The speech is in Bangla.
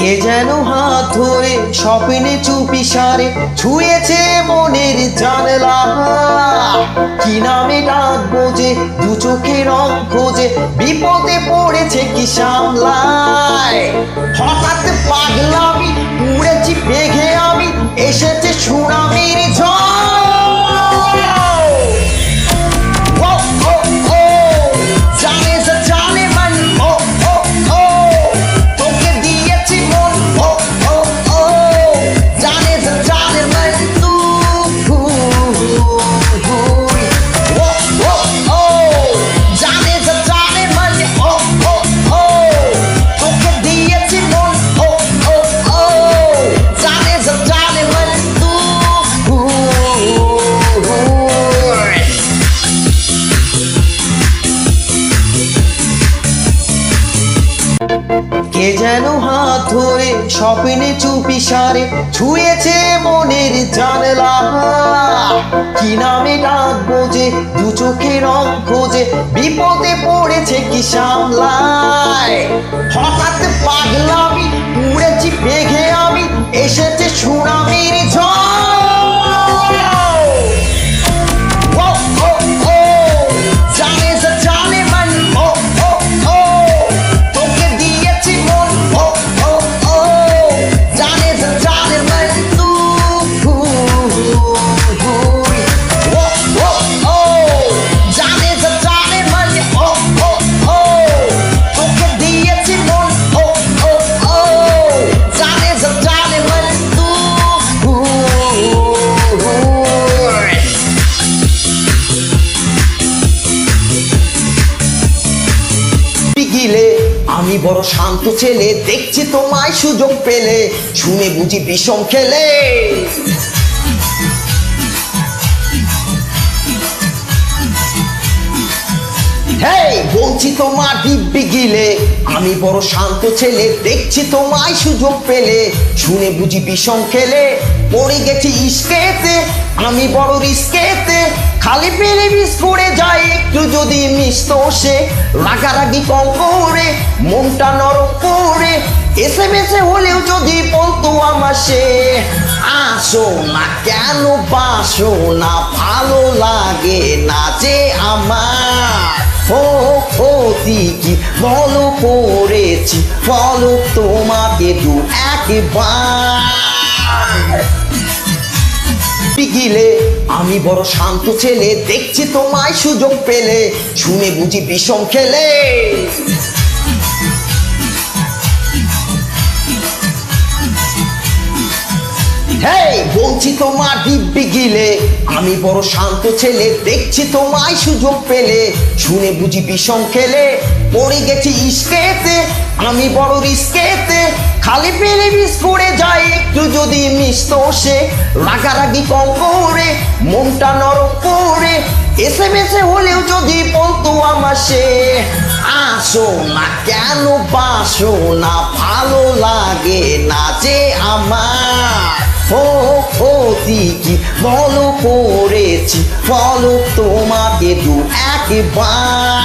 কে যেন হাত ধরে স্বপ্নে চুপি সারে ছুঁয়েছে মনের জানলা। কি নামে ডাকবো যে দু চোখে রং খোঁজে, বিপদে পড়েছে কি সামলায়। হঠাৎ পাগলামি উড়েছি মেঘে আমি, এসেছে সুনামির ঝড়। কে যেন হাত ধরে স্বপ্নে চুপি সারে ছুঁয়েছে মনের জানলা। কি নামে ডাকবো যে দু চোখে রং খোঁজে, বিপদে পড়েছে কি সামলায়। হঠাৎ পাগলামি উড়েছি মেঘে আমি, এসেছে সুনামির ঝড়। আমি বড় শান্ত ছেলে, দেখছি তোমায় সুযোগ পেলে, শুনে বুঝি বিষম খেলে। বলছি তোমার দিব্যি গিলে, আমি বড় শান্ত ছেলে, দেখছি তোমায় সুযোগ পেলে, শুনে বুঝি বিষম খেলে। পড়ে গেছি ইস্কেতে, আমি বড় রিস্কেতে, খালি পেলে বিষ করে যায় একটু যদি মিশতো সে। রাগারাগি কম করে মনটা নরম করে, এসে মেসে হলেও যদি বলতো আমার সে। আসো না কেন বাসো না, ভালো লাগে না যে আমার। ক্ষতি কি বলো করেছি, বলো তোমাকে দু একবার। গিলে আমি বড় শান্ত ছেলে, দেখছি তোমায় সুযোগ পেলে, শুনে বুঝি বিষম খেলে। বলছি তোমার দিব্যি গিলে, আমি বড় শান্ত ছেলে, দেখছি তোমায় সুযোগ পেলে, শুনে বুঝি বিষম খেলে। পড়ে গেছি ইস্কেতে, আমি বড় রিস্কেতে, খালি পেলে বিষ করে যায় একটু যদি মিশতো সে। রাগারাগি কম করে মনটা নরম করে, এসে মেসে হলেও যদি বলতো আমার সে। আসো না কেন বাসো না, ভালো লাগে না যে আমার। ক্ষতি কি বলো করেছি, বলো তোমাকে দু একবার।